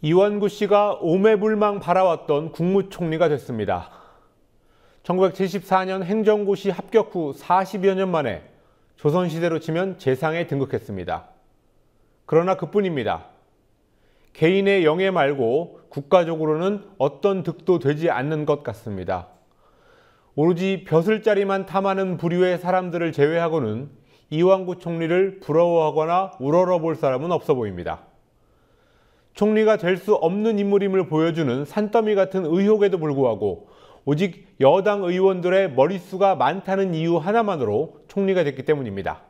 이완구 씨가 오매불망 바라왔던 국무총리가 됐습니다. 1974년 행정고시 합격 후 40여 년 만에 조선시대로 치면 재상에 등극했습니다. 그러나 그뿐입니다. 개인의 영예 말고 국가적으로는 어떤 득도 되지 않는 것 같습니다. 오로지 벼슬자리만 탐하는 부류의 사람들을 제외하고는 이완구 총리를 부러워하거나 우러러볼 사람은 없어 보입니다. 총리가 될 수 없는 인물임을 보여주는 산더미 같은 의혹에도 불구하고 오직 여당 의원들의 머릿수가 많다는 이유 하나만으로 총리가 됐기 때문입니다.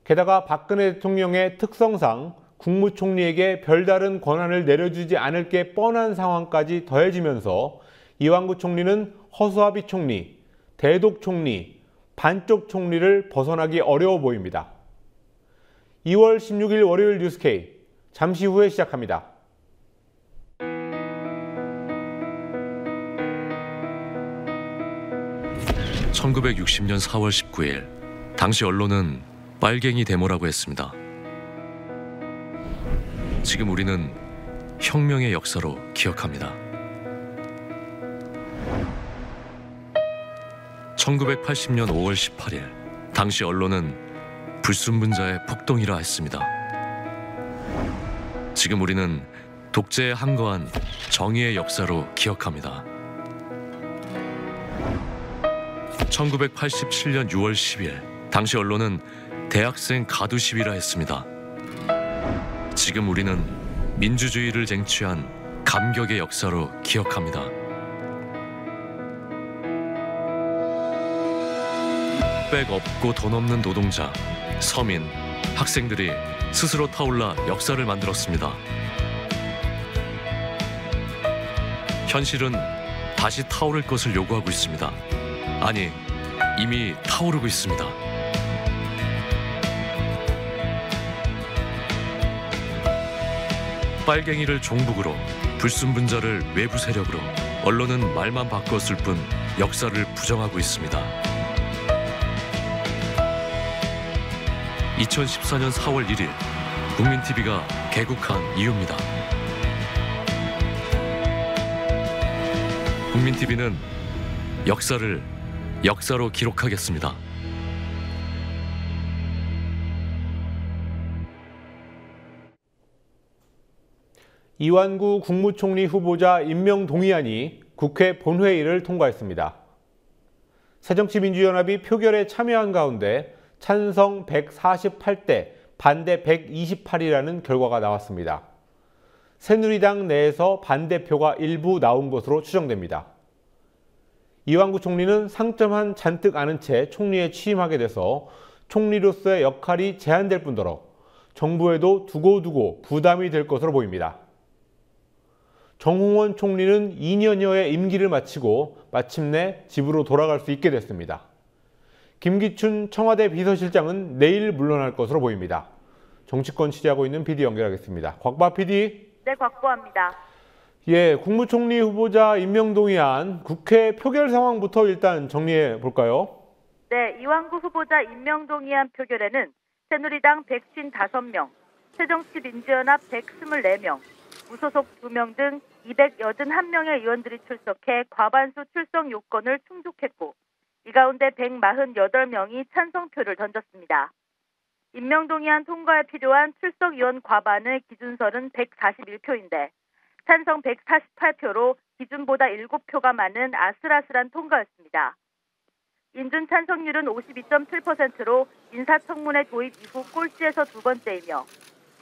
게다가 박근혜 대통령의 특성상 국무총리에게 별다른 권한을 내려주지 않을 게 뻔한 상황까지 더해지면서 이완구 총리는 허수아비 총리, 대독 총리, 반쪽 총리를 벗어나기 어려워 보입니다. 2월 16일 월요일 뉴스K 잠시 후에 시작합니다. (1960년 4월 19일) 당시 언론은 빨갱이 데모라고 했습니다. 지금 우리는 혁명의 역사로 기억합니다. 1980년 5월 18일 당시 언론은 불순분자의 폭동이라 했습니다. 지금 우리는 독재에 항거한 정의의 역사로 기억합니다. 1987년 6월 10일 당시 언론은 대학생 가두 시위라 했습니다. 지금 우리는 민주주의를 쟁취한 감격의 역사로 기억합니다. 백 없고 돈 없는 노동자, 서민, 학생들이 스스로 타올라 역사를 만들었습니다. 현실은 다시 타오를 것을 요구하고 있습니다. 아니, 이미 타오르고 있습니다. 빨갱이를 종북으로, 불순분자를 외부 세력으로, 언론은 말만 바꿨을 뿐 역사를 부정하고 있습니다. 2014년 4월 1일 국민TV가 개국한 이유입니다. 국민TV는 역사를 역사로 기록하겠습니다. 이완구 국무총리 후보자 임명 동의안이 국회 본회의를 통과했습니다. 새정치민주연합이 표결에 참여한 가운데 찬성 148대, 반대 128이라는 결과가 나왔습니다. 새누리당 내에서 반대표가 일부 나온 것으로 추정됩니다. 이완구 총리는 상점한 잔뜩 아는 채 총리에 취임하게 돼서 총리로서의 역할이 제한될 뿐더러 정부에도 두고두고 부담이 될 것으로 보입니다. 정홍원 총리는 2년여의 임기를 마치고 마침내 집으로 돌아갈 수 있게 됐습니다. 김기춘 청와대 비서실장은 내일 물러날 것으로 보입니다. 정치권 취재하고 있는 PD 연결하겠습니다. 곽바 PD. 네, 곽보아입니다. 예, 국무총리 후보자 임명동의안 국회 표결 상황부터 일단 정리해 볼까요? 네, 이완구 후보자 임명동의안 표결에는 새누리당 155명, 새정치민주연합 124명, 무소속 2명 등 281명의 의원들이 출석해 과반수 출석 요건을 충족했고 이 가운데 148명이 찬성표를 던졌습니다. 임명동의안 통과에 필요한 출석위원 과반의 기준설은 141표인데 찬성 148표로 기준보다 7표가 많은 아슬아슬한 통과였습니다. 인준 찬성률은 52.7%로 인사청문회 도입 이후 꼴찌에서 두 번째이며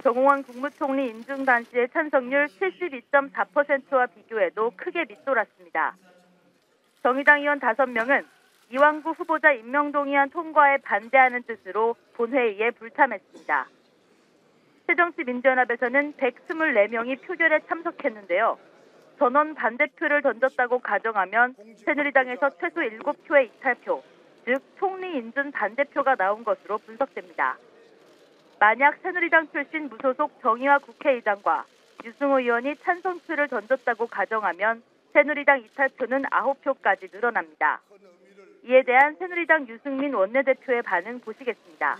정홍원 국무총리 인준 당시의 찬성률 72.4%와 비교해도 크게 밑돌았습니다. 정의당 의원 5명은 이완구 후보자 임명동의안 통과에 반대하는 뜻으로 본회의에 불참했습니다. 새정치민주연합에서는 124명이 표결에 참석했는데요. 전원 반대표를 던졌다고 가정하면 새누리당에서 최소 7표의 이탈표, 즉 총리 인준 반대표가 나온 것으로 분석됩니다. 만약 새누리당 출신 무소속 정의화 국회의장과 유승호 의원이 찬성표를 던졌다고 가정하면 새누리당 이탈표는 9표까지 늘어납니다. 이에 대한 새누리당 유승민 원내대표의 반응 보시겠습니다.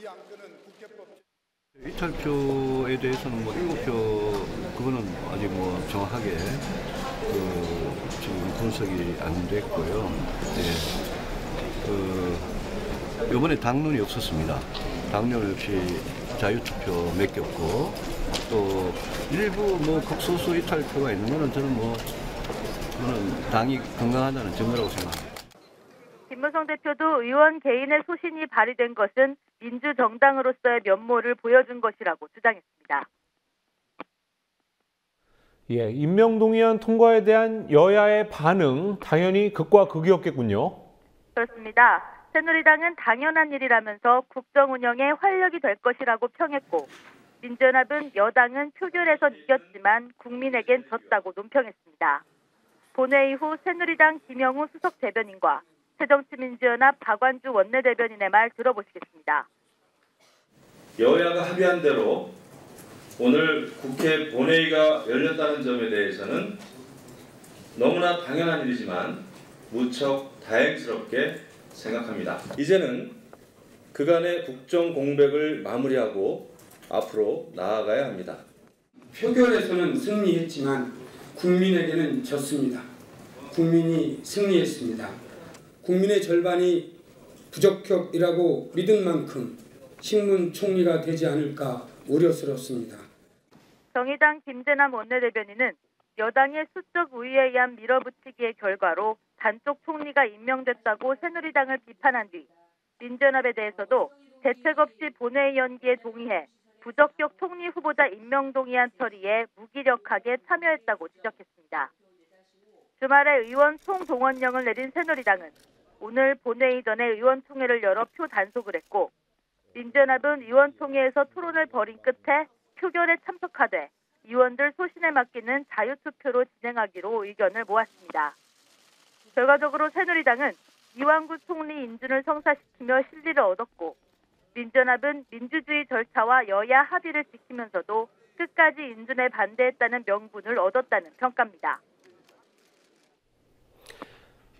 이탈표에 대해서는 7표 그거는 아직 뭐 정확하게 지금 분석이 안 됐고요. 이번에 당론이 없었습니다. 당론 없이 자유투표 맡겼고 또 일부 뭐 극소수 이탈표가 있는 거는 저는 당이 건강하다는 증거라고 생각합니다. 김무성 대표도 의원 개인의 소신이 발휘된 것은 민주정당으로서의 면모를 보여준 것이라고 주장했습니다. 예, 임명동의안 통과에 대한 여야의 반응 당연히 극과 극이었겠군요. 그렇습니다. 새누리당은 당연한 일이라면서 국정 운영에 활력이 될 것이라고 평했고 민주연합은 여당은 표결에서 이겼지만 국민에겐 졌다고 논평했습니다. 본회의 후 새누리당 김영우 수석 대변인과 새정치민주연합 박완주 원내대변인의 말 들어보시겠습니다. 여야가 합의한 대로 오늘 국회 본회의가 열렸다는 점에 대해서는 너무나 당연한 일이지만 무척 다행스럽게 생각합니다. 이제는 그간의 국정 공백을 마무리하고 앞으로 나아가야 합니다. 표결에서는 승리했지만 국민에게는 졌습니다. 국민이 승리했습니다. 국민의 절반이 부적격이라고 믿은 만큼 신문 총리가 되지 않을까 우려스럽습니다. 정의당 김재남 원내대변인은 여당의 수적 우위에 의한 밀어붙이기의 결과로 단독 총리가 임명됐다고 새누리당을 비판한 뒤 민주연합에 대해서도 대책 없이 본회의 연기에 동의해 부적격 총리 후보자 임명 동의안 처리에 무기력하게 참여했다고 지적했습니다. 주말에 의원 총동원령을 내린 새누리당은 오늘 본회의 전에 의원총회를 열어 표 단속을 했고 민주연합은 의원총회에서 토론을 벌인 끝에 표결에 참석하되 의원들 소신에 맡기는 자유투표로 진행하기로 의견을 모았습니다. 결과적으로 새누리당은 이완구 총리 인준을 성사시키며 실리를 얻었고 민주연합은 민주주의 절차와 여야 합의를 지키면서도 끝까지 인준에 반대했다는 명분을 얻었다는 평가입니다.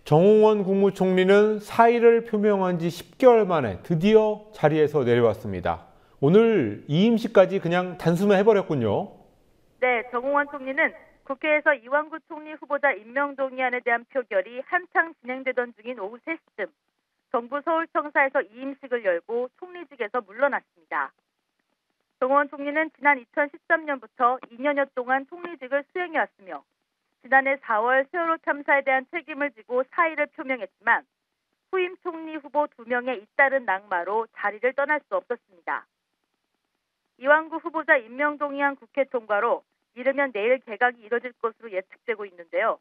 정홍원 국무총리는 사의를 표명한 지 10개월 만에 드디어 자리에서 내려왔습니다. 오늘 이임식까지 그냥 단숨에 해버렸군요. 네, 정홍원 총리는 국회에서 이완구 총리 후보자 임명동의안에 대한 표결이 한창 진행되던 중인 오후 3시쯤 정부 서울청사에서 이임식을 열고 총리직에서 물러났습니다. 정홍원 총리는 지난 2013년부터 2년여 동안 총리직을 수행해왔으며 지난해 4월 세월호 참사에 대한 책임을 지고 사의를 표명했지만 후임 총리 후보 2명의 잇따른 낙마로 자리를 떠날 수 없었습니다. 이완구 후보자 임명동의안 국회 통과로 이르면 내일 개각이 이뤄질 것으로 예측되고 있는데요.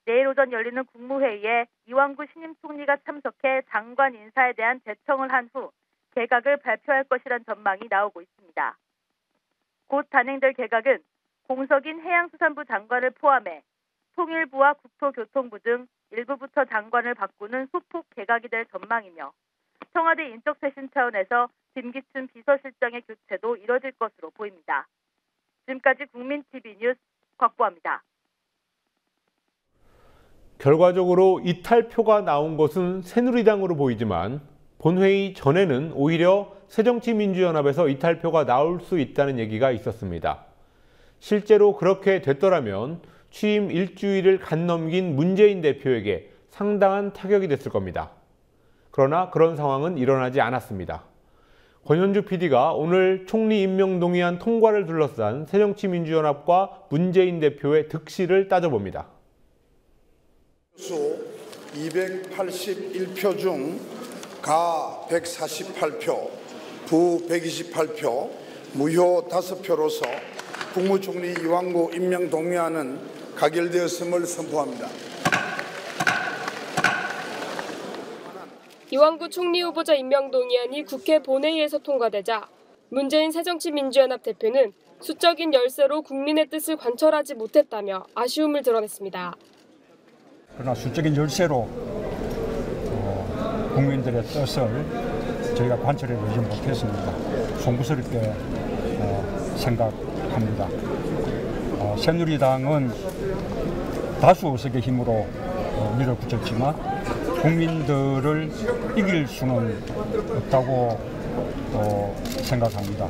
내일 오전 열리는 국무회의에 이완구 신임 총리가 참석해 장관 인사에 대한 제청을 한 후 개각을 발표할 것이란 전망이 나오고 있습니다. 곧 단행될 개각은 공석인 해양수산부 장관을 포함해 통일부와 국토교통부 등 일부 부처 장관을 바꾸는 소폭 개각이 될 전망이며 청와대 인적쇄신 차원에서 김기춘 비서실장의 교체도 이뤄질 것으로 보입니다. 지금까지 국민TV 뉴스 곽보아입니다. 결과적으로 이탈표가 나온 것은 새누리당으로 보이지만 본회의 전에는 오히려 새정치민주연합에서 이탈표가 나올 수 있다는 얘기가 있었습니다. 실제로 그렇게 됐더라면 취임 일주일을 간 넘긴 문재인 대표에게 상당한 타격이 됐을 겁니다. 그러나 그런 상황은 일어나지 않았습니다. 권현주 PD가 오늘 총리 임명 동의안 통과를 둘러싼 새정치민주연합과 문재인 대표의 득실을 따져봅니다. 수 281표 중 가 148표, 부 128표, 무효 5표로서 국무총리 이완구 임명 동의안은 가결되었음을 선포합니다. 이완구 총리 후보자 임명 동의안이 국회 본회의에서 통과되자 문재인 새정치민주연합 대표는 수적인 열세로 국민의 뜻을 관철하지 못했다며 아쉬움을 드러냈습니다. 그러나 수적인 열세로 국민들의 뜻을 저희가 관철해보지 못했습니다. 송구스럽게 생각합니다. 새누리당은 다수 의석의 힘으로 밀어붙였지만 국민들을 이길 수는 없다고 생각합니다.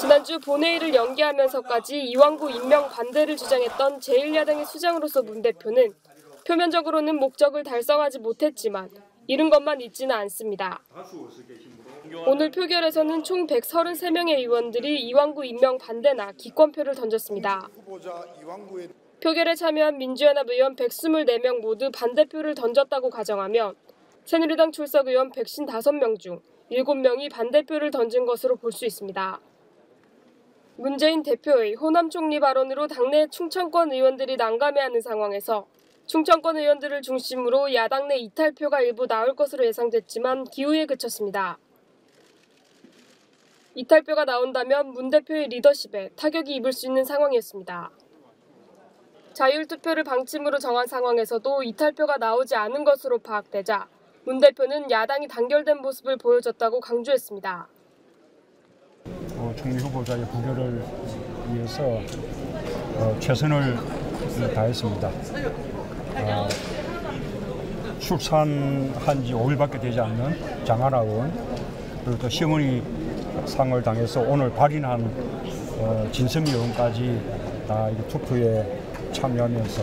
지난주 본회의를 연기하면서까지 이왕구 임명 반대를 주장했던 제1야당의 수장으로서 문 대표는 표면적으로는 목적을 달성하지 못했지만 이른 것만 있지는 않습니다. 오늘 표결에서는 총 133명의 의원들이 이왕구 임명 반대나 기권표를 던졌습니다. 표결에 참여한 민주연합 의원 124명 모두 반대표를 던졌다고 가정하면 새누리당 출석 의원 155명 중 7명이 반대표를 던진 것으로 볼 수 있습니다. 문재인 대표의 호남 총리 발언으로 당내 충청권 의원들이 난감해하는 상황에서 충청권 의원들을 중심으로 야당 내 이탈표가 일부 나올 것으로 예상됐지만 기우에 그쳤습니다. 이탈표가 나온다면 문 대표의 리더십에 타격이 입을 수 있는 상황이었습니다. 자율투표를 방침으로 정한 상황에서도 이탈표가 나오지 않은 것으로 파악되자 문 대표는 야당이 단결된 모습을 보여줬다고 강조했습니다. 총리 후보자의 부결을 위해서 최선을 다했습니다. 출산한 지 5일밖에 되지 않는 장하나 의원, 그리고 또 시어머니 상을 당해서 오늘 발인한 진성희 의원까지 다 투표에 참여하면서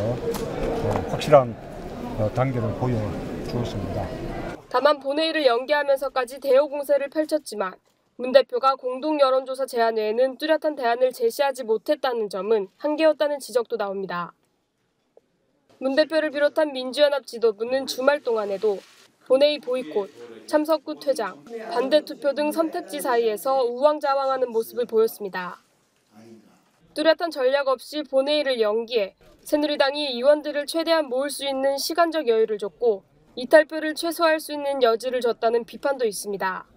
확실한 단계를 보여주었습니다. 다만 본회의를 연기하면서까지 대호 공세를 펼쳤지만 문 대표가 공동 여론조사 제안 외에는 뚜렷한 대안을 제시하지 못했다는 점은 한계였다는 지적도 나옵니다. 문 대표를 비롯한 민주연합 지도부는 주말 동안에도 본회의 보이콧, 참석구 퇴장, 반대 투표 등 선택지 사이에서 우왕좌왕하는 모습을 보였습니다. 뚜렷한 전략 없이 본회의를 연기해 새누리당이 의원들을 최대한 모을 수 있는 시간적 여유를 줬고 이탈표를 최소화할 수 있는 여지를 줬다는 비판도 있습니다.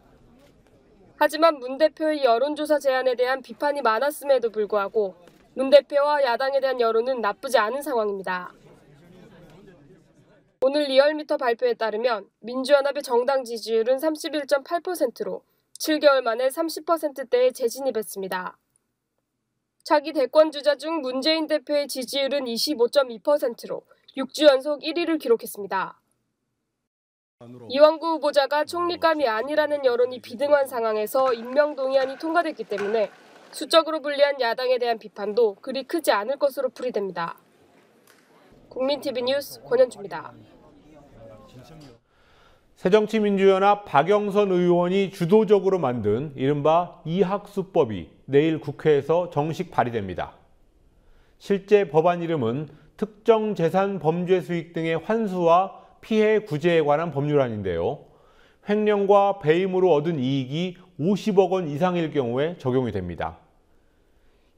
하지만 문 대표의 여론조사 제안에 대한 비판이 많았음에도 불구하고 문 대표와 야당에 대한 여론은 나쁘지 않은 상황입니다. 오늘 리얼미터 발표에 따르면 민주연합의 정당 지지율은 31.8%로 7개월 만에 30%대에 재진입했습니다. 차기 대권 주자 중 문재인 대표의 지지율은 25.2%로 6주 연속 1위를 기록했습니다. 이왕구 후보자가 총리감이 아니라는 여론이 비등한 상황에서 임명 동의안이 통과됐기 때문에 수적으로 불리한 야당에 대한 비판도 그리 크지 않을 것으로 풀이됩니다. 국민TV 뉴스 권현주입니다. 새정치민주연합 박영선 의원이 주도적으로 만든 이른바 이학수법이 내일 국회에서 정식 발의됩니다. 실제 법안 이름은 특정 재산 범죄 수익 등의 환수와 피해 구제에 관한 법률안인데요. 횡령과 배임으로 얻은 이익이 50억 원 이상일 경우에 적용이 됩니다.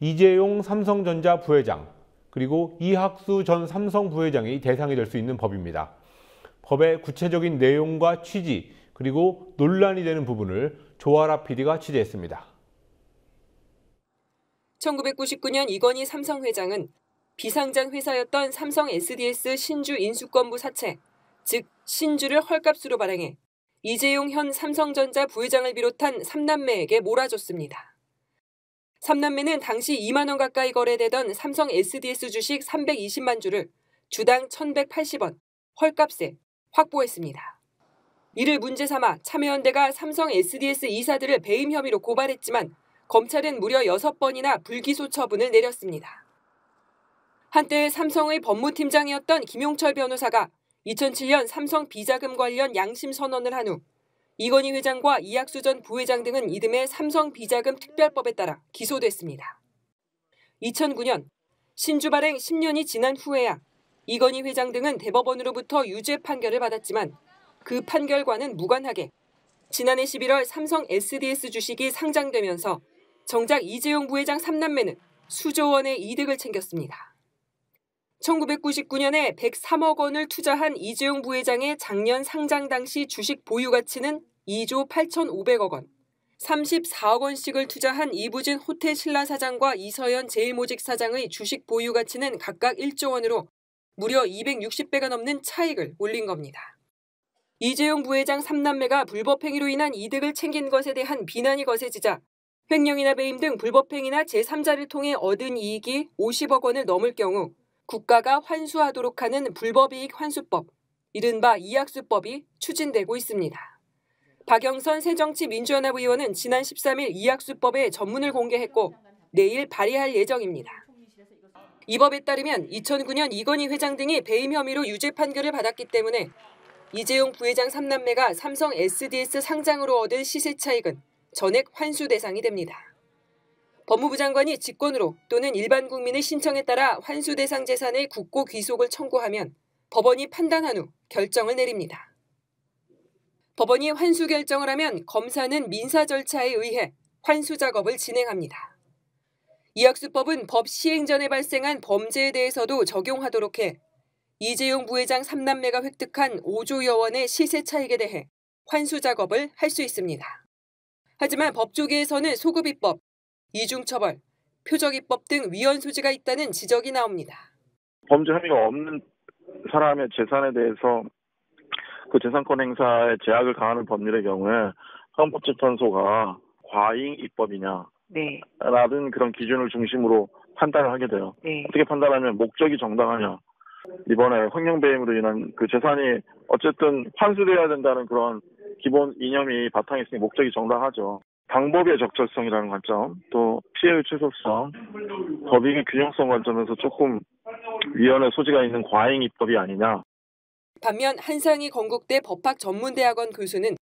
이재용 삼성전자 부회장, 그리고 이학수 전 삼성 부회장이 대상이 될 수 있는 법입니다. 법의 구체적인 내용과 취지, 그리고 논란이 되는 부분을 조아라 PD가 취재했습니다. 1999년 이건희 삼성 회장은 비상장 회사였던 삼성 SDS 신주 인수권부 사채, 즉 신주를 헐값으로 발행해 이재용 현 삼성전자 부회장을 비롯한 3남매에게 몰아줬습니다. 3남매는 당시 2만 원 가까이 거래되던 삼성 SDS 주식 320만 주를 주당 1,180원, 헐값에 확보했습니다. 이를 문제 삼아 참여연대가 삼성 SDS 이사들을 배임 혐의로 고발했지만 검찰은 무려 6번이나 불기소 처분을 내렸습니다. 한때 삼성의 법무팀장이었던 김용철 변호사가 2007년 삼성 비자금 관련 양심 선언을 한 후 이건희 회장과 이학수 전 부회장 등은 이듬해 삼성 비자금 특별법에 따라 기소됐습니다. 2009년 신주 발행 10년이 지난 후에야 이건희 회장 등은 대법원으로부터 유죄 판결을 받았지만 그 판결과는 무관하게 지난해 11월 삼성 SDS 주식이 상장되면서 정작 이재용 부회장 3남매는 수조 원의 이득을 챙겼습니다. 1999년에 103억 원을 투자한 이재용 부회장의 작년 상장 당시 주식 보유 가치는 2조 8,500억 원, 34억 원씩을 투자한 이부진 호텔 신라 사장과 이서연 제일모직 사장의 주식 보유 가치는 각각 1조 원으로 무려 260배가 넘는 차익을 올린 겁니다. 이재용 부회장 3남매가 불법행위로 인한 이득을 챙긴 것에 대한 비난이 거세지자 횡령이나 배임 등 불법행위나 제3자를 통해 얻은 이익이 50억 원을 넘을 경우 국가가 환수하도록 하는 불법이익 환수법, 이른바 이학수법이 추진되고 있습니다. 박영선 새정치민주연합 의원은 지난 13일 이학수법의 전문을 공개했고 내일 발의할 예정입니다. 이 법에 따르면 2009년 이건희 회장 등이 배임 혐의로 유죄 판결을 받았기 때문에 이재용 부회장 3남매가 삼성 SDS 상장으로 얻은 시세 차익은 전액 환수 대상이 됩니다. 법무부 장관이 직권으로 또는 일반 국민의 신청에 따라 환수 대상 재산의 국고 귀속을 청구하면 법원이 판단한 후 결정을 내립니다. 법원이 환수 결정을 하면 검사는 민사 절차에 의해 환수 작업을 진행합니다. 이학수법은 법 시행 전에 발생한 범죄에 대해서도 적용하도록 해 이재용 부회장 3남매가 획득한 5조여 원의 시세 차익에 대해 환수 작업을 할 수 있습니다. 하지만 법조계에서는 소급입법, 이중처벌, 표적입법 등 위헌 소지가 있다는 지적이 나옵니다. 범죄 혐의가 없는 사람의 재산에 대해서 그 재산권 행사에 제약을 가하는 법률의 경우에 헌법재판소가 과잉 입법이냐 라는 그런 기준을 중심으로 판단을 하게 돼요. 어떻게 판단하면 목적이 정당하냐. 이번에 횡령배임으로 인한 그 재산이 어쨌든 환수돼야 된다는 그런 기본 이념이 바탕에 있으니 목적이 정당하죠. 방법의 적절성이라는 관점, 또 피해의 최소성, 법익의 균형성 관점에서 조금 위헌의 소지가 있는 과잉 입법이 아니냐. 반면 한상희 건국대 법학전문대학원 교수는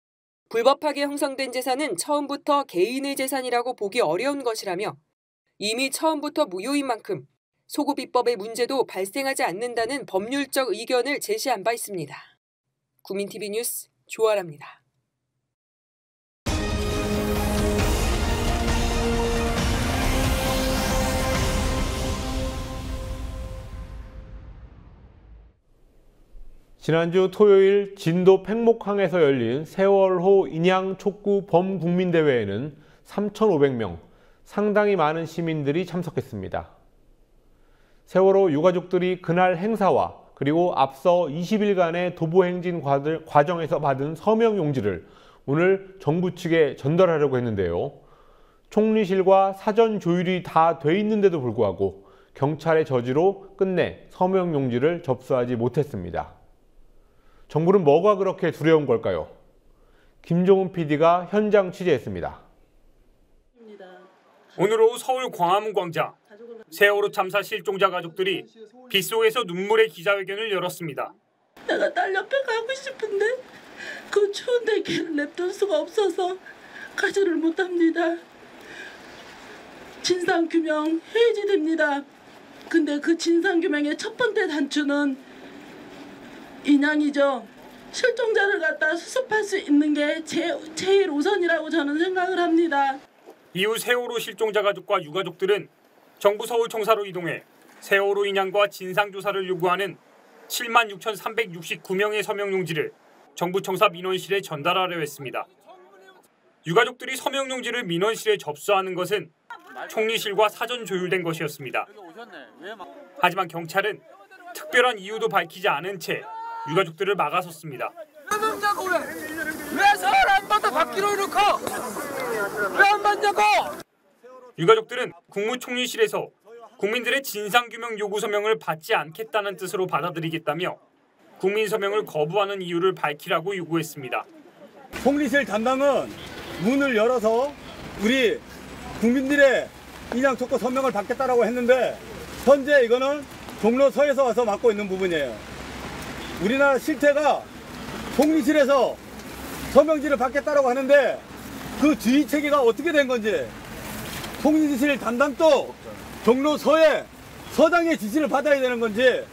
불법하게 형성된 재산은 처음부터 개인의 재산이라고 보기 어려운 것이라며 이미 처음부터 무효인 만큼 소급입법의 문제도 발생하지 않는다는 법률적 의견을 제시한 바 있습니다. 국민TV 뉴스 조아라입니다. 지난주 토요일 진도 팽목항에서 열린 세월호 인양 촉구 범국민대회에는 3,500명, 상당히 많은 시민들이 참석했습니다. 세월호 유가족들이 그날 행사와 그리고 앞서 20일간의 도보행진 과정에서 받은 서명 용지를 오늘 정부 측에 전달하려고 했는데요. 총리실과 사전 조율이 다 돼 있는데도 불구하고 경찰의 저지로 끝내 서명 용지를 접수하지 못했습니다. 정부는 뭐가 그렇게 두려운 걸까요? 김종훈 PD가 현장 취재했습니다. 오늘 오후 서울 광화문 광장, 세월호 참사 실종자 가족들이 빗속에서 눈물의 기자회견을 열었습니다. 내가 딸 옆에 가고 싶은데 그 추운 대기를 냅둘 수가 없어서 가지를 못합니다. 진상규명 해야지 됩니다. 근데 그 진상규명의 첫 번째 단추는 인양이죠. 실종자를 갖다 수습할 수 있는 게 제일 우선이라고 저는 생각을 합니다. 이후 세월호 실종자 가족과 유가족들은 정부 서울청사로 이동해 세월호 인양과 진상조사를 요구하는 76,369명의 서명용지를 정부 청사 민원실에 전달하려 했습니다. 유가족들이 서명용지를 민원실에 접수하는 것은 총리실과 사전 조율된 것이었습니다. 하지만 경찰은 특별한 이유도 밝히지 않은 채 유가족들을 막아섰습니다. 왜 서울 안 받아 받기로 해놓고 왜 안 받냐고! 유가족들은 국무총리실에서 국민들의 진상규명 요구 서명을 받지 않겠다는 뜻으로 받아들이겠다며 국민 서명을 거부하는 이유를 밝히라고 요구했습니다. 총리실 담당은 문을 열어서 우리 국민들의 인양 촉구 서명을 받겠다라고 했는데 현재 이거는 종로서에서 와서 맡고 있는 부분이에요. 우리나라 실태가 총리실에서 서명지를 받겠다라고 하는데 그 주의 체계가 어떻게 된 건지 총리실 담당도 종로서에 서장의 지시를 받아야 되는 건지.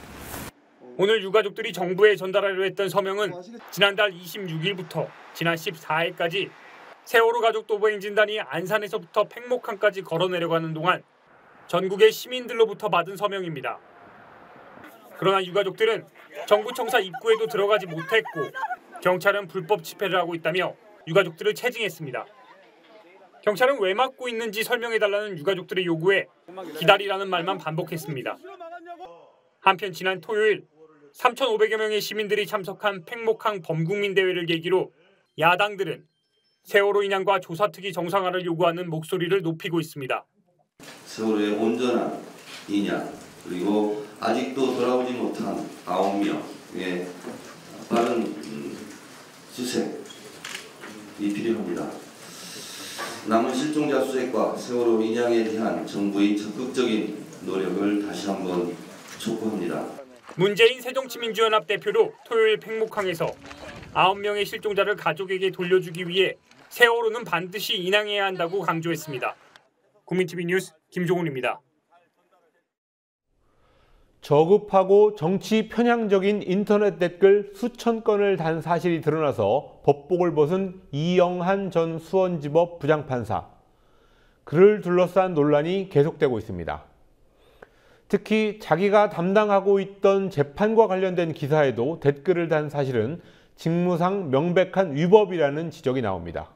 오늘 유가족들이 정부에 전달하려 했던 서명은 지난달 26일부터 지난 14일까지 세월호 가족 도보행진단이 안산에서부터 팽목항까지 걸어 내려가는 동안 전국의 시민들로부터 받은 서명입니다. 그러나 유가족들은 정부 청사 입구에도 들어가지 못했고 경찰은 불법 집회를 하고 있다며 유가족들을 체증했습니다. 경찰은 왜 막고 있는지 설명해달라는 유가족들의 요구에 기다리라는 말만 반복했습니다. 한편 지난 토요일 3,500여 명의 시민들이 참석한 팽목항 범국민대회를 계기로 야당들은 세월호 인양과 조사특위 정상화를 요구하는 목소리를 높이고 있습니다. 세월호의 온전한 인양 그리고 아직도 돌아오지 못한 9명의 빠른 수색 필요합니다. 남은 실종자 수색과 세월호 인양에 대한 정부의 적극적인 노력을 다시 한번 촉구합니다. 문재인 새정치민주연합 대표도 토요일 팽목항에서 9명의 실종자를 가족에게 돌려주기 위해 세월호는 반드시 인양해야 한다고 강조했습니다. 국민TV 뉴스 김종훈입니다. 저급하고 정치 편향적인 인터넷 댓글 수천 건을 단 사실이 드러나서 법복을 벗은 이영한 전 수원지법 부장판사. 그를 둘러싼 논란이 계속되고 있습니다. 특히 자기가 담당하고 있던 재판과 관련된 기사에도 댓글을 단 사실은 직무상 명백한 위법이라는 지적이 나옵니다.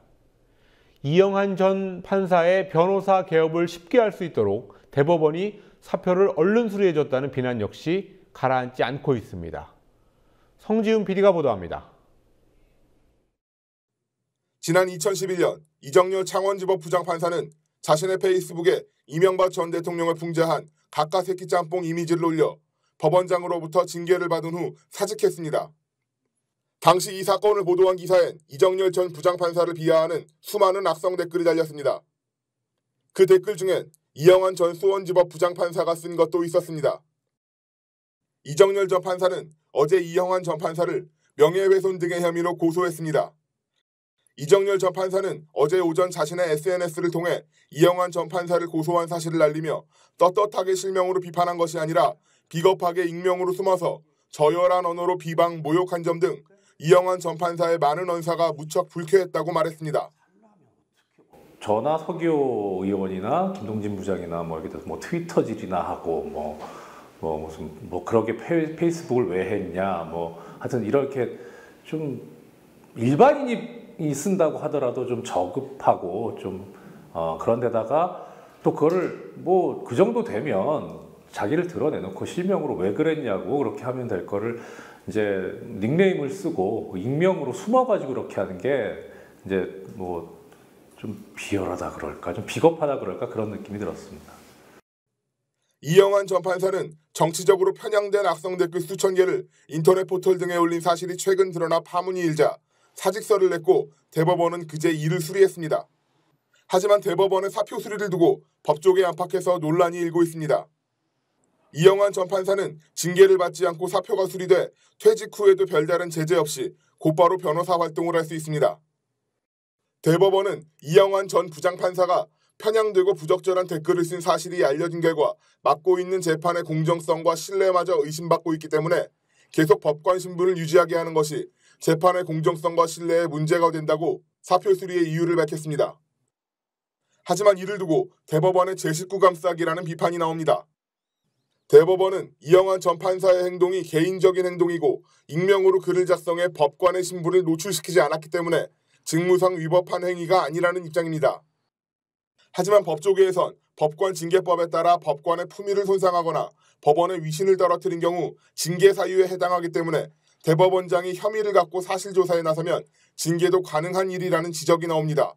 이영한 전 판사의 변호사 개업을 쉽게 할 수 있도록 대법원이 사표를 얼른 수리해줬다는 비난 역시 가라앉지 않고 있습니다. 성지훈 PD가 보도합니다. 지난 2011년 이정열 창원지법 부장판사는 자신의 페이스북에 이명박 전 대통령을 풍자한 가까새끼 짬뽕 이미지를 올려 법원장으로부터 징계를 받은 후 사직했습니다. 당시 이 사건을 보도한 기사엔 이정열 전 부장판사를 비하하는 수많은 악성 댓글이 달렸습니다. 그 댓글 중엔 이영한 전 수원지법 부장판사가 쓴 것도 있었습니다. 이정열 전 판사는 어제 이영한 전 판사를 명예훼손 등의 혐의로 고소했습니다. 이정열 전 판사는 어제 오전 자신의 SNS를 통해 이영한 전 판사를 고소한 사실을 알리며 떳떳하게 실명으로 비판한 것이 아니라 비겁하게 익명으로 숨어서 저열한 언어로 비방, 모욕한 점 등 이영한 전 판사의 많은 언사가 무척 불쾌했다고 말했습니다. 저나 서기호 의원이나 김동진 부장이나 이렇게 돼서 트위터질이나 하고 무슨 그렇게 페이스북을 왜 했냐 하여튼 이렇게 좀 일반인이 쓴다고 하더라도 좀 저급하고 좀 그런 데다가 또 그거를 그 정도 되면 자기를 드러내놓고 실명으로 왜 그랬냐고 그렇게 하면 될 거를 이제 닉네임을 쓰고 익명으로 숨어가지고 그렇게 하는 게 이제 좀 비열하다 그럴까, 좀 비겁하다 그럴까 그런 느낌이 들었습니다. 이영한 전 판사는 정치적으로 편향된 악성 댓글 수천 개를 인터넷 포털 등에 올린 사실이 최근 드러나 파문이 일자 사직서를 냈고 대법원은 그제 이를 수리했습니다. 하지만 대법원의 사표 수리를 두고 법조계 안팎에서 논란이 일고 있습니다. 이영한 전 판사는 징계를 받지 않고 사표가 수리돼 퇴직 후에도 별다른 제재 없이 곧바로 변호사 활동을 할 수 있습니다. 대법원은 이영한 전 부장판사가 편향되고 부적절한 댓글을 쓴 사실이 알려진 결과 맡고 있는 재판의 공정성과 신뢰마저 의심받고 있기 때문에 계속 법관 신분을 유지하게 하는 것이 재판의 공정성과 신뢰에 문제가 된다고 사표 수리의 이유를 밝혔습니다. 하지만 이를 두고 대법원의 제19 감싸기라는 비판이 나옵니다. 대법원은 이영한 전 판사의 행동이 개인적인 행동이고 익명으로 글을 작성해 법관의 신분을 노출시키지 않았기 때문에 직무상 위법한 행위가 아니라는 입장입니다. 하지만 법조계에선 법관 징계법에 따라 법관의 품위를 손상하거나 법원의 위신을 떨어뜨린 경우 징계 사유에 해당하기 때문에 대법원장이 혐의를 갖고 사실조사에 나서면 징계도 가능한 일이라는 지적이 나옵니다.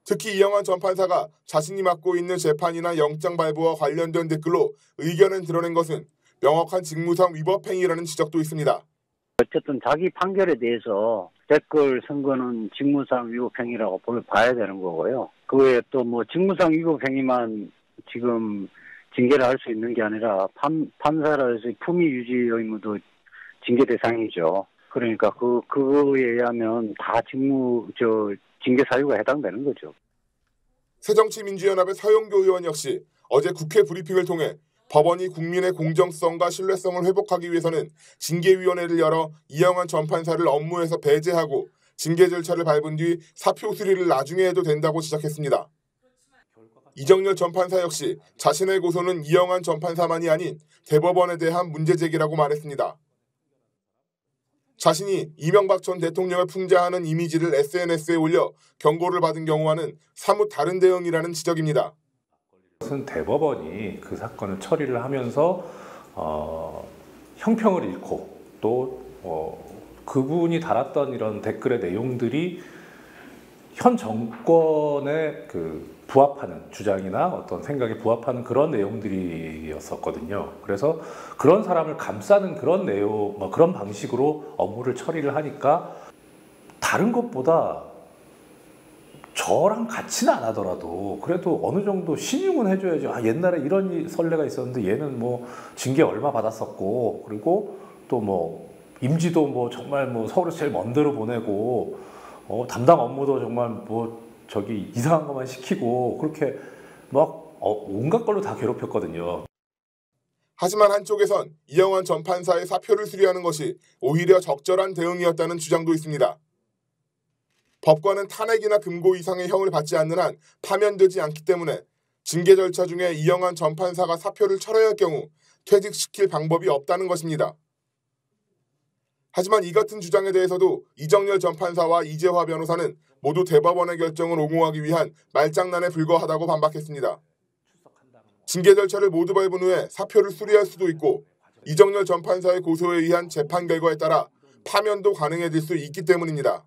특히 이영한 전 판사가 자신이 맡고 있는 재판이나 영장 발부와 관련된 댓글로 의견을 드러낸 것은 명확한 직무상 위법 행위라는 지적도 있습니다. 어쨌든 자기 판결에 대해서 댓글 쓴 거는 직무상 위법 행위라고 봐야 되는 거고요. 그 외에 또 직무상 위법 행위만 지금 징계를 할 수 있는 게 아니라 판사라서 품위 유지 의무도 징계 대상이죠. 그러니까 그거에 의하면 다 징계 사유가 해당되는 거죠. 새정치민주연합의 서영교 의원 역시 어제 국회 브리핑을 통해 법원이 국민의 공정성과 신뢰성을 회복하기 위해서는 징계위원회를 열어 이영한 전 판사를 업무에서 배제하고 징계 절차를 밟은 뒤 사표 수리를 나중에 해도 된다고 지적했습니다. 이정열 전 판사 역시 자신의 고소는 이영한 전 판사만이 아닌 대법원에 대한 문제 제기라고 말했습니다. 자신이 이명박 전 대통령을 풍자하는 이미지를 SNS에 올려 경고를 받은 경우와는 사뭇 다른 대응이라는 지적입니다. 그것은 대법원이 그 사건을 처리를 하면서 형평을 잃고 또 그분이 달았던 이런 댓글의 내용들이 현 정권의 부합하는 주장이나 어떤 생각에 부합하는 그런 내용들이었었거든요. 그래서 그런 사람을 감싸는 그런 내용, 그런 방식으로 업무를 처리를 하니까 다른 것보다 저랑 같이는 안 하더라도 그래도 어느 정도 신용은 해줘야죠. 아, 옛날에 이런 선례가 있었는데 얘는 뭐 징계 얼마 받았었고, 그리고 또 뭐 임지도 뭐 정말 뭐 서울에서 제일 먼 데로 보내고, 담당 업무도 정말 뭐 저기 이상한 것만 시키고, 그렇게 막 온갖 걸로 다 괴롭혔거든요. 하지만 한쪽에선 이영환 전 판사의 사표를 수리하는 것이 오히려 적절한 대응이었다는 주장도 있습니다. 법관은 탄핵이나 금고 이상의 형을 받지 않는 한 파면되지 않기 때문에 징계 절차 중에 이영환 전 판사가 사표를 철회할 할 경우 퇴직시킬 방법이 없다는 것입니다. 하지만 이 같은 주장에 대해서도 이정열 전 판사와 이재화 변호사는 모두 대법원의 결정을 옹호하기 위한 말장난에 불과하다고 반박했습니다. 징계 절차를 모두 밟은 후에 사표를 수리할 수도 있고, 이정열 전 판사의 고소에 의한 재판 결과에 따라 파면도 가능해질 수 있기 때문입니다.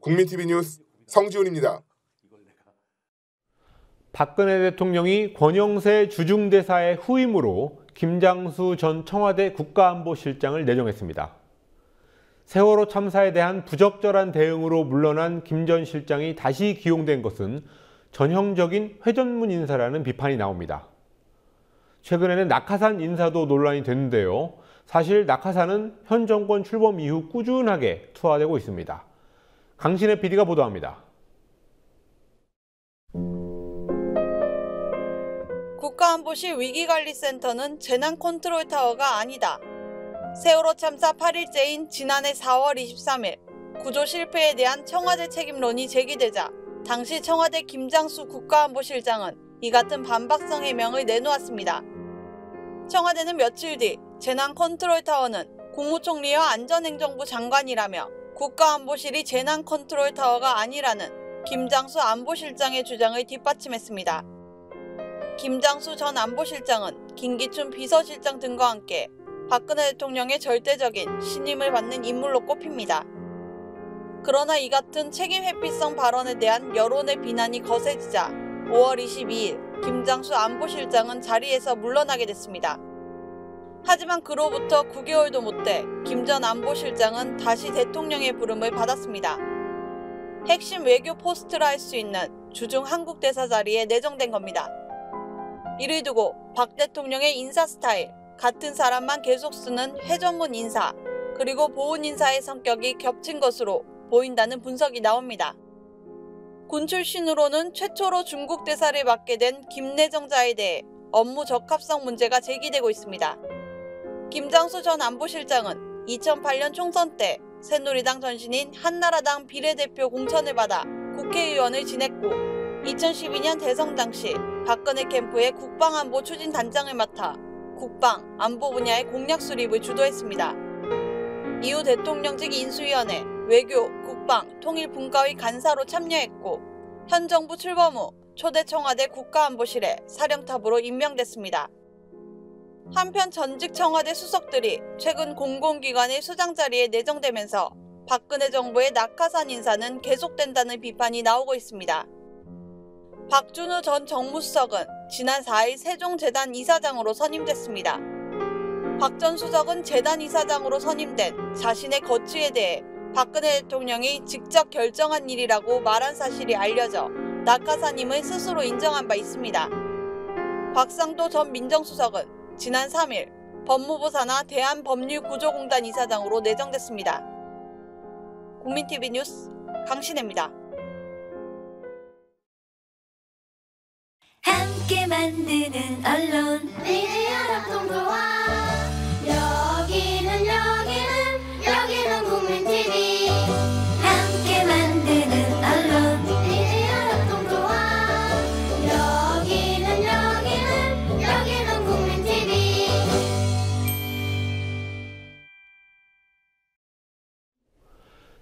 국민TV 뉴스 성지훈입니다. 박근혜 대통령이 권영세 주중대사의 후임으로 김장수 전 청와대 국가안보실장을 내정했습니다. 세월호 참사에 대한 부적절한 대응으로 물러난 김 전 실장이 다시 기용된 것은 전형적인 회전문 인사라는 비판이 나옵니다. 최근에는 낙하산 인사도 논란이 됐는데요. 사실 낙하산은 현 정권 출범 이후 꾸준하게 투하되고 있습니다. 강신혜 PD가 보도합니다. 국가안보실 위기관리센터는 재난컨트롤타워가 아니다. 세월호 참사 8일째인 지난해 4월 23일 구조 실패에 대한 청와대 책임론이 제기되자 당시 청와대 김장수 국가안보실장은 이 같은 반박성 해명을 내놓았습니다. 청와대는 며칠 뒤 재난컨트롤타워는 국무총리와 안전행정부 장관이라며 국가안보실이 재난컨트롤타워가 아니라는 김장수 안보실장의 주장을 뒷받침했습니다. 김장수 전 안보실장은 김기춘 비서실장 등과 함께 박근혜 대통령의 절대적인 신임을 받는 인물로 꼽힙니다. 그러나 이 같은 책임 회피성 발언에 대한 여론의 비난이 거세지자 5월 22일 김장수 안보실장은 자리에서 물러나게 됐습니다. 하지만 그로부터 9개월도 못 돼 김 전 안보실장은 다시 대통령의 부름을 받았습니다. 핵심 외교 포스트라 할 수 있는 주중 한국대사 자리에 내정된 겁니다. 이를 두고 박 대통령의 인사 스타일, 같은 사람만 계속 쓰는 회전문 인사, 그리고 보훈 인사의 성격이 겹친 것으로 보인다는 분석이 나옵니다. 군 출신으로는 최초로 중국 대사를 맡게 된 김내정자에 대해 업무 적합성 문제가 제기되고 있습니다. 김장수 전 안보실장은 2008년 총선 때 새누리당 전신인 한나라당 비례대표 공천을 받아 국회의원을 지냈고 2012년 대선 당시 박근혜 캠프의 국방안보 추진단장을 맡아 국방, 안보 분야의 공약 수립을 주도했습니다. 이후 대통령직 인수위원회, 외교, 국방, 통일분과위 간사로 참여했고 현 정부 출범 후 초대 청와대 국가안보실의 사령탑으로 임명됐습니다. 한편 전직 청와대 수석들이 최근 공공기관의 수장 자리에 내정되면서 박근혜 정부의 낙하산 인사는 계속된다는 비판이 나오고 있습니다. 박준우 전 정무수석은 지난 4일 세종재단 이사장으로 선임됐습니다. 박 전 수석은 재단 이사장으로 선임된 자신의 거취에 대해 박근혜 대통령이 직접 결정한 일이라고 말한 사실이 알려져 낙하산임을 스스로 인정한 바 있습니다. 박상도 전 민정수석은 지난 3일 법무부 산하 대한법률구조공단 이사장으로 내정됐습니다. 국민TV 뉴스 강신혜입니다. 함께 만드는 언론 미디어 협동조합 여기는 국민TV 함께 만드는 언론 미디어 협동조합 여기는 국민TV.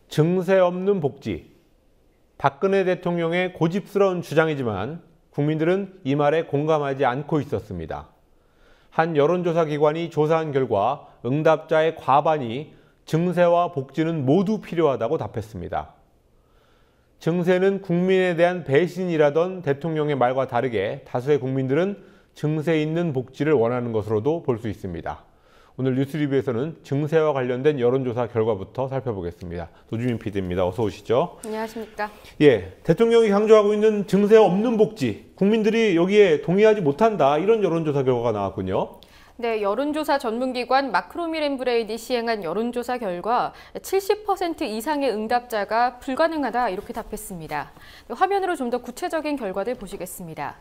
증세 없는 복지. 박근혜 대통령의 고집스러운 주장이지만 국민들은 이 말에 공감하지 않고 있었습니다. 한 여론조사 기관이 조사한 결과 응답자의 과반이 증세와 복지는 모두 필요하다고 답했습니다. 증세는 국민에 대한 배신이라던 대통령의 말과 다르게 다수의 국민들은 증세 있는 복지를 원하는 것으로도 볼 수 있습니다. 오늘 뉴스리뷰에서는 증세와 관련된 여론조사 결과부터 살펴보겠습니다. 노주민 PD입니다. 어서 오시죠. 안녕하십니까. 예, 대통령이 강조하고 있는 증세 없는 복지, 국민들이 여기에 동의하지 못한다. 이런 여론조사 결과가 나왔군요. 네, 여론조사 전문기관 마크로미랜브레인이 시행한 여론조사 결과 70% 이상의 응답자가 불가능하다 이렇게 답했습니다. 화면으로 좀 더 구체적인 결과들 보시겠습니다.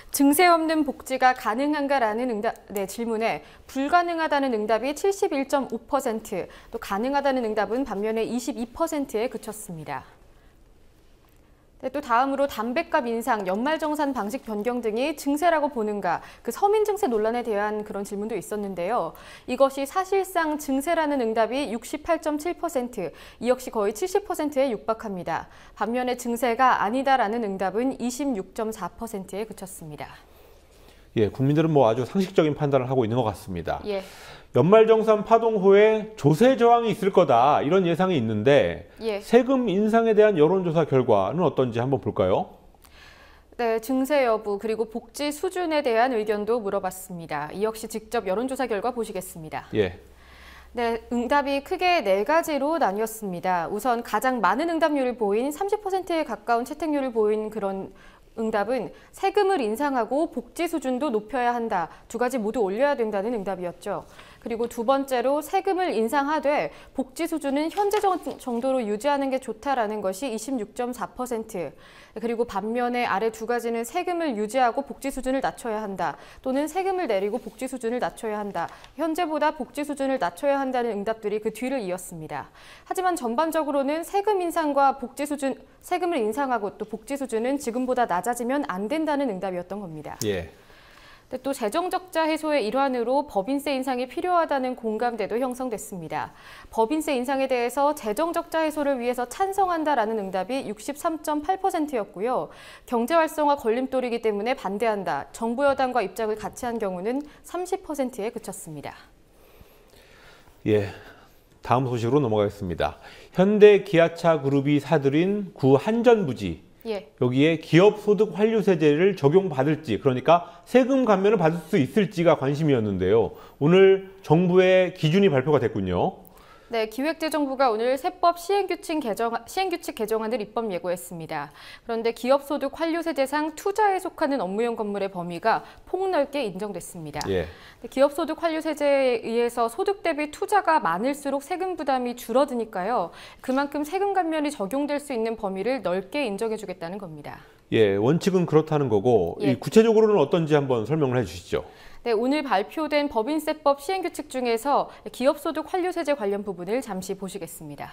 증세 없는 복지가 가능한가라는 질문에 불가능하다는 응답이 71.5%, 또 가능하다는 응답은 반면에 22%에 그쳤습니다. 네, 또 다음으로 담뱃값 인상, 연말정산 방식 변경 등이 증세라고 보는가, 그 서민 증세 논란에 대한 그런 질문도 있었는데요. 이것이 사실상 증세라는 응답이 68.7%, 이 역시 거의 70%에 육박합니다. 반면에 증세가 아니다라는 응답은 26.4%에 그쳤습니다. 예, 국민들은 뭐 아주 상식적인 판단을 하고 있는 것 같습니다. 예. 연말정산 파동 후에 조세 저항이 있을 거다 이런 예상이 있는데 예. 세금 인상에 대한 여론조사 결과는 어떤지 한번 볼까요? 네, 증세 여부 그리고 복지 수준에 대한 의견도 물어봤습니다. 이 역시 직접 여론조사 결과 보시겠습니다. 예. 네, 응답이 크게 4가지로 나뉘었습니다. 우선 가장 많은 응답률을 보인 30%에 가까운 채택률을 보인 그런 응답은 세금을 인상하고 복지 수준도 높여야 한다. 2가지 모두 올려야 된다는 응답이었죠. 그리고 두 번째로 세금을 인상하되 복지 수준은 현재 정도로 유지하는 게 좋다라는 것이 26.4%. 그리고 반면에 아래 2가지는 세금을 유지하고 복지 수준을 낮춰야 한다. 또는 세금을 내리고 복지 수준을 낮춰야 한다. 현재보다 복지 수준을 낮춰야 한다는 응답들이 그 뒤를 이었습니다. 하지만 전반적으로는 세금 인상과 복지 수준, 세금을 인상하고 또 복지 수준은 지금보다 낮아지면 안 된다는 응답이었던 겁니다. 예. 또 재정적자 해소의 일환으로 법인세 인상이 필요하다는 공감대도 형성됐습니다. 법인세 인상에 대해서 재정적자 해소를 위해서 찬성한다라는 응답이 63.8%였고요. 경제활성화 걸림돌이기 때문에 반대한다. 정부 여당과 입장을 같이 한 경우는 30%에 그쳤습니다. 예, 다음 소식으로 넘어가겠습니다. 현대 기아차 그룹이 사들인 구 한전부지. 예. 여기에 기업소득 환류세제를 적용받을지, 그러니까 세금 감면을 받을 수 있을지가 관심이었는데요. 오늘 정부의 기준이 발표가 됐군요. 네, 기획재정부가 오늘 세법 시행규칙 개정안을 입법 예고했습니다. 그런데 기업소득 환류세제상 투자에 속하는 업무용 건물의 범위가 폭넓게 인정됐습니다. 예. 기업소득 환류세제에 의해서 소득 대비 투자가 많을수록 세금 부담이 줄어드니까요. 그만큼 세금 감면이 적용될 수 있는 범위를 넓게 인정해주겠다는 겁니다. 예, 원칙은 그렇다는 거고 예. 구체적으로는 어떤지 한번 설명을 해주시죠. 네, 오늘 발표된 법인세법 시행규칙 중에서 기업소득 환류세제 관련 부분을 잠시 보시겠습니다.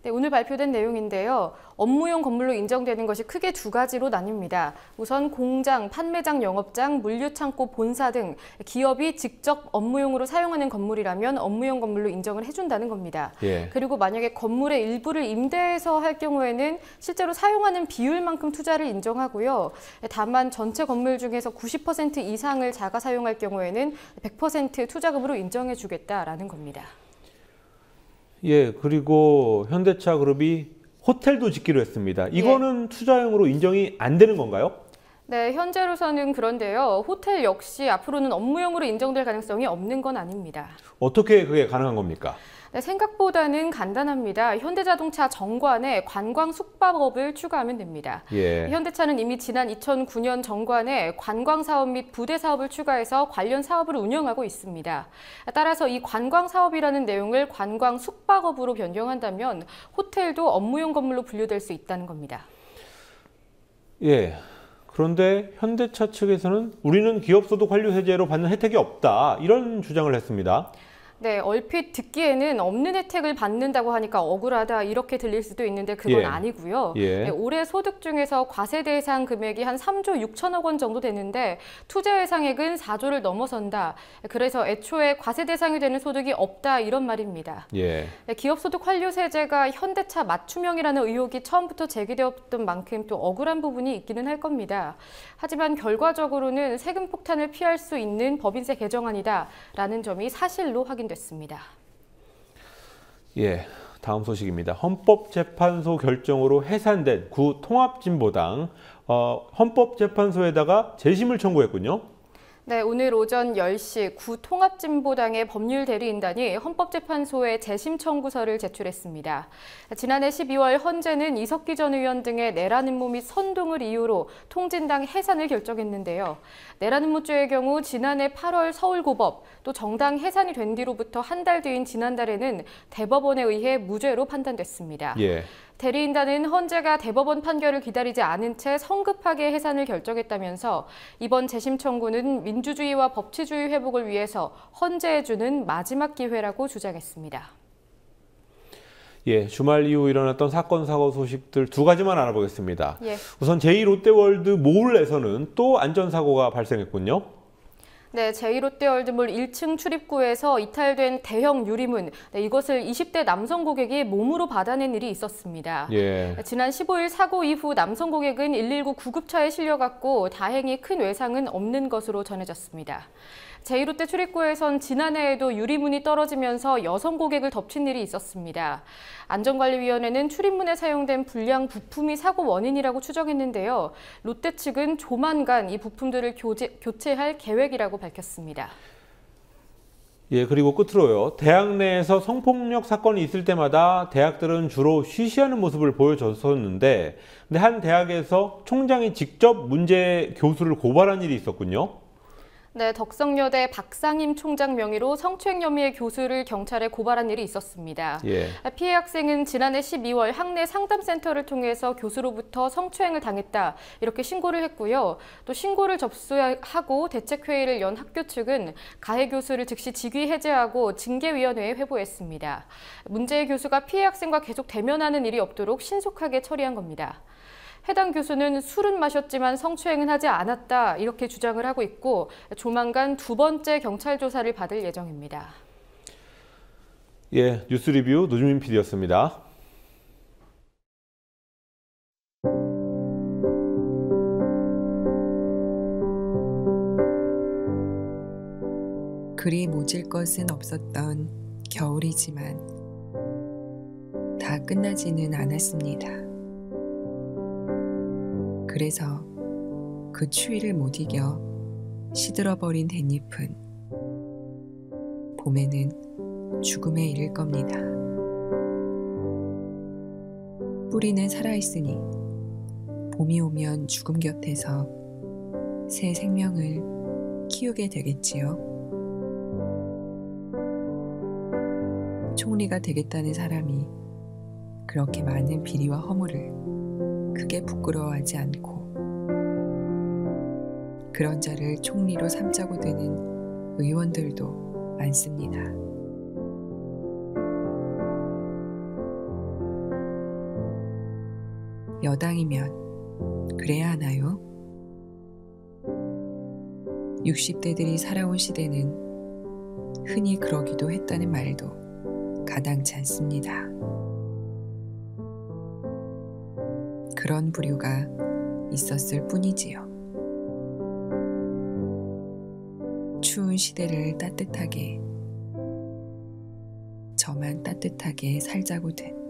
네, 오늘 발표된 내용인데요. 업무용 건물로 인정되는 것이 크게 2가지로 나뉩니다. 우선 공장, 판매장, 영업장, 물류창고, 본사 등 기업이 직접 업무용으로 사용하는 건물이라면 업무용 건물로 인정을 해준다는 겁니다. 예. 그리고 만약에 건물의 일부를 임대해서 할 경우에는 실제로 사용하는 비율만큼 투자를 인정하고요. 다만 전체 건물 중에서 90% 이상을 자가 사용할 경우에는 100% 투자금으로 인정해주겠다라는 겁니다. 예, 그리고 현대차 그룹이 호텔도 짓기로 했습니다. 이거는 투자용으로 인정이 안 되는 건가요? 네, 현재로서는 그런데요. 호텔 역시 앞으로는 업무용으로 인정될 가능성이 없는 건 아닙니다. 어떻게 그게 가능한 겁니까? 네, 생각보다는 간단합니다. 현대자동차 정관에 관광 숙박업을 추가하면 됩니다. 예. 현대차는 이미 지난 2009년 정관에 관광 사업 및 부대 사업을 추가해서 관련 사업을 운영하고 있습니다. 따라서 이 관광 사업이라는 내용을 관광 숙박업으로 변경한다면 호텔도 업무용 건물로 분류될 수 있다는 겁니다. 예. 그런데 현대차 측에서는 우리는 기업소득 환류세제로 받는 혜택이 없다. 이런 주장을 했습니다. 네, 얼핏 듣기에는 없는 혜택을 받는다고 하니까 억울하다 이렇게 들릴 수도 있는데 그건 예. 아니고요. 예. 네, 올해 소득 중에서 과세 대상 금액이 한 3조 6천억 원 정도 되는데 투자 예상액은 4조를 넘어선다. 그래서 애초에 과세 대상이 되는 소득이 없다 이런 말입니다. 예. 네, 기업소득 환류세제가 현대차 맞춤형이라는 의혹이 처음부터 제기되었던 만큼 또 억울한 부분이 있기는 할 겁니다. 하지만 결과적으로는 세금 폭탄을 피할 수 있는 법인세 개정안이다라는 점이 사실로 확인됐습니다. 예, 다음 소식입니다. 헌법재판소 결정으로 해산된 구 통합진보당 헌법재판소에다가 재심을 청구했군요. 네, 오늘 오전 10시 구 통합진보당의 법률대리인단이 헌법재판소에 재심 청구서를 제출했습니다. 지난해 12월 헌재는 이석기 전 의원 등의 내란 음모 및 선동을 이유로 통진당 해산을 결정했는데요. 내란 음모죄의 경우 지난해 8월 서울고법, 또 정당 해산이 된 뒤로부터 한 달 뒤인 지난달에는 대법원에 의해 무죄로 판단됐습니다. 예. 대리인단은 헌재가 대법원 판결을 기다리지 않은 채 성급하게 해산을 결정했다면서 이번 재심 청구는 민주주의와 법치주의 회복을 위해서 헌재에 주는 마지막 기회라고 주장했습니다. 예, 주말 이후 일어났던 사건, 사고 소식들 두 가지만 알아보겠습니다. 예. 우선 제2롯데월드 몰에서는 또 안전사고가 발생했군요. 네, 제2롯데월드몰 1층 출입구에서 이탈된 대형 유리문, 이것을 20대 남성 고객이 몸으로 받아낸 일이 있었습니다. 예. 지난 15일 사고 이후 남성 고객은 119 구급차에 실려갔고 다행히 큰 외상은 없는 것으로 전해졌습니다. 제2롯데 출입구에선 지난해에도 유리문이 떨어지면서 여성 고객을 덮친 일이 있었습니다. 안전관리위원회는 출입문에 사용된 불량 부품이 사고 원인이라고 추정했는데요. 롯데 측은 조만간 이 부품들을 교체할 계획이라고 밝혔습니다. 예, 그리고 끝으로요. 대학 내에서 성폭력 사건이 있을 때마다 대학들은 주로 쉬쉬하는 모습을 보여줬었는데, 근데 한 대학에서 총장이 직접 문제 교수를 고발한 일이 있었군요. 네, 덕성여대 박상임 총장 명의로 성추행 혐의의 교수를 경찰에 고발한 일이 있었습니다. 예. 피해 학생은 지난해 12월 학내 상담센터를 통해서 교수로부터 성추행을 당했다, 이렇게 신고를 했고요. 또 신고를 접수하고 대책회의를 연 학교 측은 가해 교수를 즉시 직위 해제하고 징계위원회에 회부했습니다. 문제의 교수가 피해 학생과 계속 대면하는 일이 없도록 신속하게 처리한 겁니다. 해당 교수는 술은 마셨지만 성추행은 하지 않았다, 이렇게 주장을 하고 있고 조만간 두 번째 경찰 조사를 받을 예정입니다. 예, 뉴스 리뷰 노주민 PD였습니다. 그리 모질 것은 없었던 겨울이지만 다 끝나지는 않았습니다. 그래서 그 추위를 못 이겨 시들어버린 댄잎은 봄에는 죽음에 이를 겁니다. 뿌리는 살아있으니 봄이 오면 죽음 곁에서 새 생명을 키우게 되겠지요. 총리가 되겠다는 사람이 그렇게 많은 비리와 허물을 크게 부끄러워하지 않고 그런 자를 총리로 삼자고 드는 의원들도 많습니다. 여당이면 그래야 하나요? 60대들이 살아온 시대는 흔히 그러기도 했다는 말도 가당치 않습니다. 그런 부류가 있었을 뿐이지요. 추운 시대를 따뜻하게, 저만 따뜻하게 살자고든.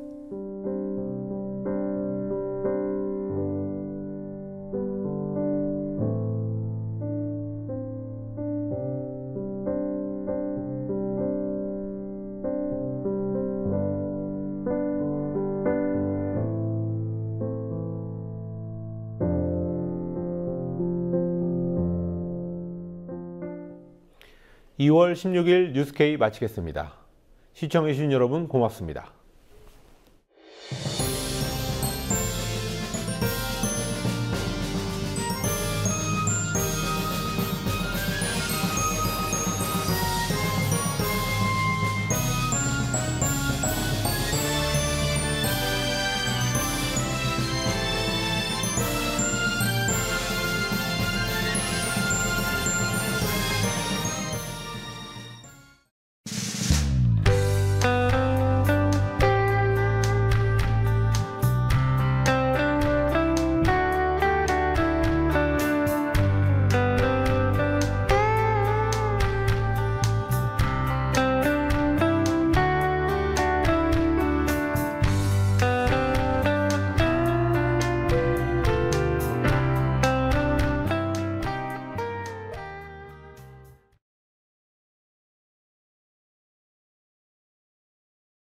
(2월 16일) 뉴스K 마치겠습니다. 시청해주신 여러분 고맙습니다.